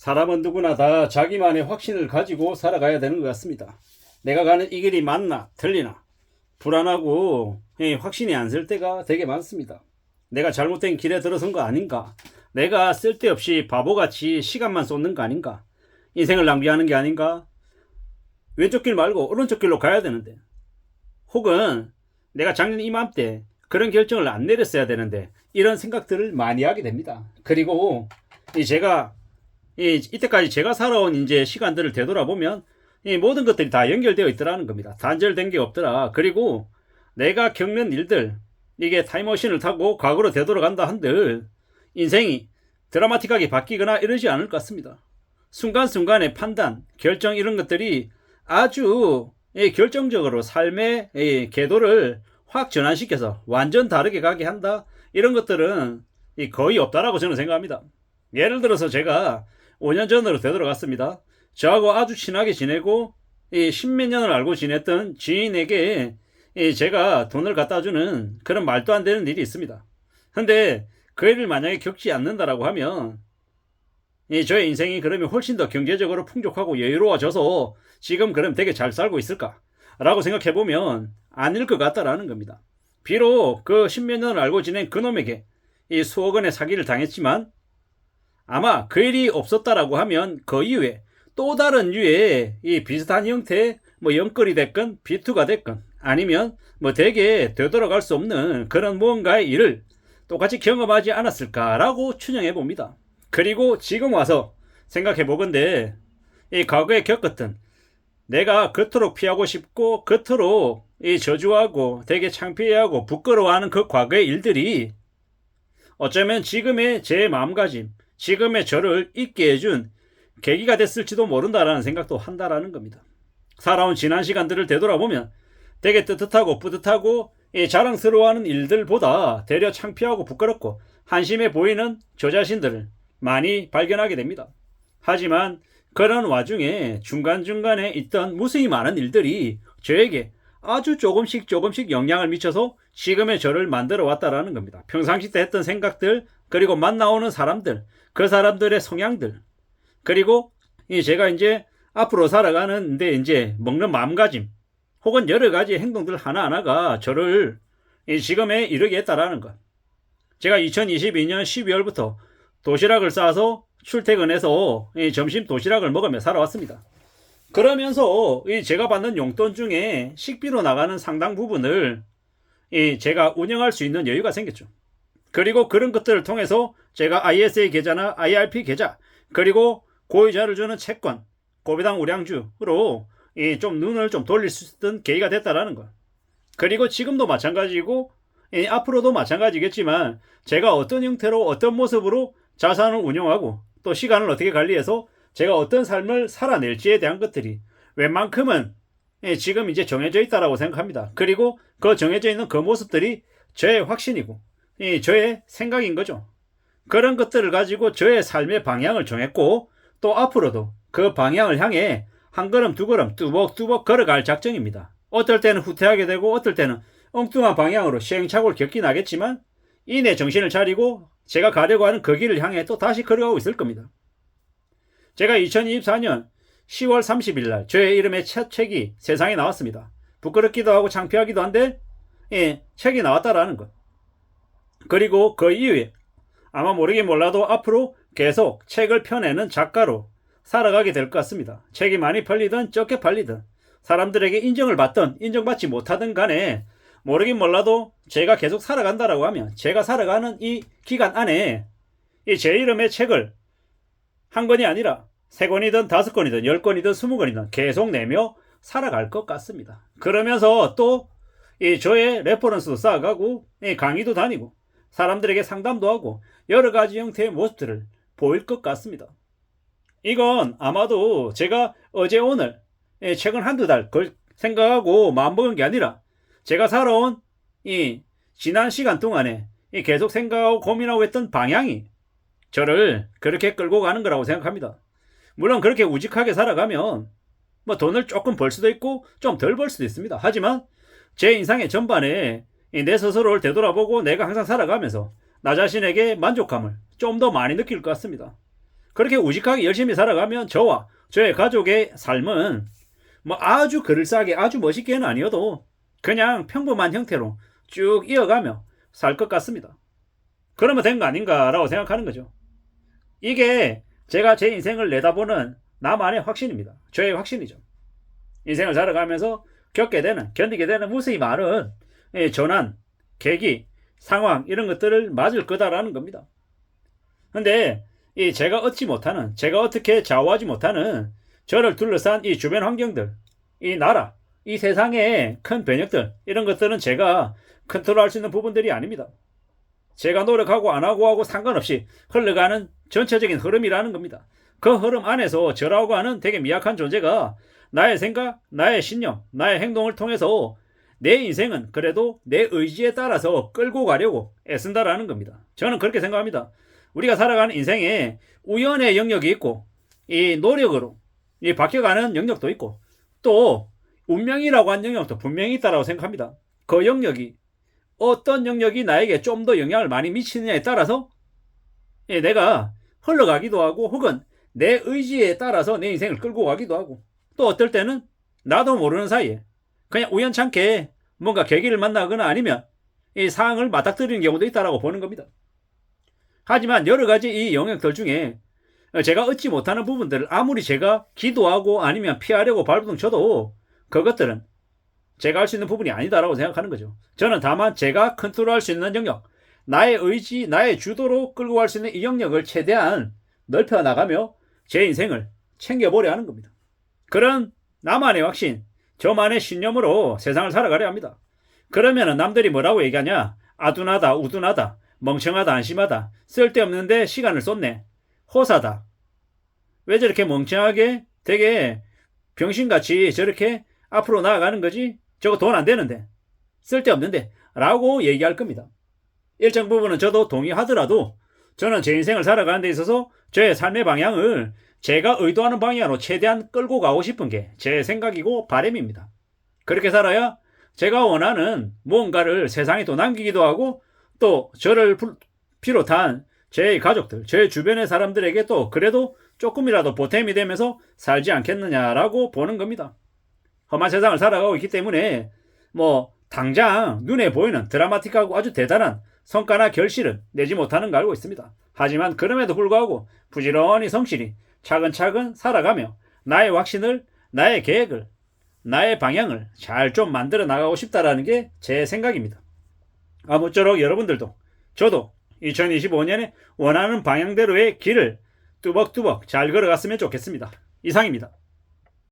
사람은 누구나 다 자기만의 확신을 가지고 살아가야 되는 것 같습니다. 내가 가는 이 길이 맞나 틀리나 불안하고 확신이 안 설 때가 되게 많습니다. 내가 잘못된 길에 들어선 거 아닌가? 내가 쓸데없이 바보같이 시간만 쏟는 거 아닌가? 인생을 낭비하는 게 아닌가? 왼쪽 길 말고 오른쪽 길로 가야 되는데, 혹은 내가 작년 이맘때 그런 결정을 안 내렸어야 되는데, 이런 생각들을 많이 하게 됩니다. 그리고 제가 이때까지 제가 살아온 이제 시간들을 되돌아보면 이 모든 것들이 다 연결되어 있더라는 겁니다. 단절된 게 없더라. 그리고 내가 겪는 일들, 이게 타임머신을 타고 과거로 되돌아간다 한들 인생이 드라마틱하게 바뀌거나 이러지 않을 것 같습니다. 순간순간의 판단, 결정, 이런 것들이 아주 결정적으로 삶의 궤도를 확 전환시켜서 완전 다르게 가게 한다, 이런 것들은 거의 없다라고 저는 생각합니다. 예를 들어서 제가 5년 전으로 되돌아갔습니다. 저하고 아주 친하게 지내고 십몇 년을 알고 지냈던 지인에게 제가 돈을 갖다 주는 그런 말도 안 되는 일이 있습니다. 근데 그 일을 만약에 겪지 않는다라고 하면 저의 인생이 그러면 훨씬 더 경제적으로 풍족하고 여유로워져서 지금 그럼 되게 잘 살고 있을까? 라고 생각해보면 아닐 것 같다라는 겁니다. 비록 그 십몇 년을 알고 지낸 그놈에게 이 수억 원의 사기를 당했지만, 아마 그 일이 없었다라고 하면 그 이후에 또 다른 류의 이 비슷한 형태의 영끌이 됐건 비투가 됐건 아니면 되게 되돌아갈 수 없는 그런 무언가의 일을 똑같이 경험하지 않았을까라고 추정해 봅니다. 그리고 지금 와서 생각해 보건대 이 과거에 겪었던, 내가 그토록 피하고 싶고 그토록 저주하고 되게 창피해하고 부끄러워하는 그 과거의 일들이 어쩌면 지금의 제 마음가짐, 지금의 저를 있게 해준 계기가 됐을지도 모른다라는 생각도 한다라는 겁니다. 살아온 지난 시간들을 되돌아보면 되게 뜨뜻하고 뿌듯하고 자랑스러워하는 일들보다 되려 창피하고 부끄럽고 한심해 보이는 저 자신들을 많이 발견하게 됩니다. 하지만 그런 와중에 중간중간에 있던 무수히 많은 일들이 저에게 아주 조금씩 영향을 미쳐서 지금의 저를 만들어 왔다라는 겁니다. 평상시 때 했던 생각들, 그리고 만나오는 사람들, 그 사람들의 성향들, 그리고 제가 이제 앞으로 살아가는데 이제 먹는 마음가짐, 혹은 여러 가지 행동들 하나하나가 저를 지금에 이르게 했다라는 것. 제가 2022년 12월부터 도시락을 싸서 출퇴근해서 점심 도시락을 먹으며 살아왔습니다. 그러면서 제가 받는 용돈 중에 식비로 나가는 상당 부분을 제가 운영할 수 있는 여유가 생겼죠. 그리고 그런 것들을 통해서 제가 ISA 계좌나 IRP 계좌, 그리고 고이자를 주는 채권, 고배당 우량주로 좀 눈을 좀 돌릴 수 있던 계기가 됐다라는 것. 그리고 지금도 마찬가지고 앞으로도 마찬가지겠지만 제가 어떤 형태로 어떤 모습으로 자산을 운용하고 또 시간을 어떻게 관리해서 제가 어떤 삶을 살아낼지에 대한 것들이 웬만큼은 지금 이제 정해져 있다라고 생각합니다. 그리고 그 정해져 있는 그 모습들이 저의 확신이고 저의 생각인 거죠. 그런 것들을 가지고 저의 삶의 방향을 정했고, 또 앞으로도 그 방향을 향해 한 걸음 두 걸음 뚜벅뚜벅 걸어갈 작정입니다. 어떨 때는 후퇴하게 되고 어떨 때는 엉뚱한 방향으로 시행착오를 겪긴 하겠지만 이내 정신을 차리고 제가 가려고 하는 그 길을 향해 또 다시 걸어가고 있을 겁니다. 제가 2024년 10월 30일 날 저의 이름의 첫 책이 세상에 나왔습니다. 부끄럽기도 하고 창피하기도 한데 책이 나왔다라는 것. 그리고 그 이후에 아마 모르긴 몰라도 앞으로 계속 책을 펴내는 작가로 살아가게 될 것 같습니다. 책이 많이 팔리든 적게 팔리든 사람들에게 인정을 받든 인정받지 못하든 간에 모르긴 몰라도 제가 계속 살아간다라고 하면 제가 살아가는 이 기간 안에 제 이름의 책을 한 권이 아니라 3권이든 5권이든 10권이든 20권이든 계속 내며 살아갈 것 같습니다. 그러면서 또 저의 레퍼런스도 쌓아가고 강의도 다니고 사람들에게 상담도 하고 여러 가지 형태의 모습들을 보일 것 같습니다. 이건 아마도 제가 어제 오늘 최근 한두 달 생각하고 마음먹은 게 아니라 제가 살아온 이 지난 시간 동안에 계속 생각하고 고민하고 했던 방향이 저를 그렇게 끌고 가는 거라고 생각합니다. 물론 그렇게 우직하게 살아가면 돈을 조금 벌 수도 있고 좀 덜 벌 수도 있습니다. 하지만 제 인생의 전반에 내 스스로를 되돌아보고 내가 항상 살아가면서 나 자신에게 만족감을 좀 더 많이 느낄 것 같습니다. 그렇게 우직하게 열심히 살아가면 저와 저의 가족의 삶은 뭐 아주 그럴싸하게 아주 멋있게는 아니어도 그냥 평범한 형태로 쭉 이어가며 살 것 같습니다. 그러면 된 거 아닌가라고 생각하는 거죠. 이게 제가 제 인생을 내다보는 나만의 확신입니다. 저의 확신이죠. 인생을 살아가면서 견디게 되는 무수히 많은 전환, 계기, 상황 이런 것들을 맞을 거다라는 겁니다. 근데 제가 어떻게 좌우하지 못하는 저를 둘러싼 이 주변 환경들, 이 나라, 이 세상의 큰 변혁들 이런 것들은 제가 컨트롤할 수 있는 부분들이 아닙니다. 제가 노력하고 안 하고 상관없이 흘러가는 전체적인 흐름이라는 겁니다. 그 흐름 안에서 저라고 하는 되게 미약한 존재가 나의 생각, 나의 신념, 나의 행동을 통해서 내 인생은 그래도 내 의지에 따라서 끌고 가려고 애쓴다라는 겁니다. 저는 그렇게 생각합니다. 우리가 살아가는 인생에 우연의 영역이 있고 이 노력으로 이 바뀌어가는 영역도 있고 또 운명이라고 하는 영역도 분명히 있다고 생각합니다. 그 영역이 어떤 영역이 나에게 좀 더 영향을 많이 미치느냐에 따라서 내가 흘러가기도 하고 혹은 내 의지에 따라서 내 인생을 끌고 가기도 하고 또 어떨 때는 나도 모르는 사이에 그냥 우연찮게 뭔가 계기를 만나거나 아니면 이 상황을 맞닥뜨리는 경우도 있다고 보는 겁니다. 하지만 여러 가지 이 영역들 중에 제가 얻지 못하는 부분들을 아무리 제가 기도하고 아니면 피하려고 발버둥 쳐도 그것들은 제가 할 수 있는 부분이 아니다라고 생각하는 거죠. 저는 다만 제가 컨트롤할 수 있는 영역, 나의 의지, 나의 주도로 끌고 갈 수 있는 이 영역을 최대한 넓혀 나가며 제 인생을 챙겨보려 하는 겁니다. 그런 나만의 확신, 저만의 신념으로 세상을 살아가려 합니다. 그러면 남들이 뭐라고 얘기하냐? 아둔하다, 우둔하다, 멍청하다, 안심하다, 쓸데없는데 시간을 쏟네, 호사다. 왜 저렇게 멍청하게 되게 병신같이 저렇게 앞으로 나아가는 거지? 저거 돈 안 되는데, 쓸데없는데 라고 얘기할 겁니다. 일정 부분은 저도 동의하더라도 저는 제 인생을 살아가는 데 있어서 저의 삶의 방향을 제가 의도하는 방향으로 최대한 끌고 가고 싶은 게 제 생각이고 바람입니다. 그렇게 살아야 제가 원하는 무언가를 세상에 또 남기기도 하고 또 저를 비롯한 제 가족들, 제 주변의 사람들에게 또 그래도 조금이라도 보탬이 되면서 살지 않겠느냐라고 보는 겁니다. 험한 세상을 살아가고 있기 때문에 뭐 당장 눈에 보이는 드라마틱하고 아주 대단한 성과나 결실은 내지 못하는 거 알고 있습니다. 하지만 그럼에도 불구하고 부지런히 성실히 차근차근 살아가며 나의 확신을, 나의 계획을, 나의 방향을 잘 좀 만들어 나가고 싶다라는 게 제 생각입니다. 아무쪼록 여러분들도 저도 2025년에 원하는 방향대로의 길을 뚜벅뚜벅 잘 걸어갔으면 좋겠습니다. 이상입니다.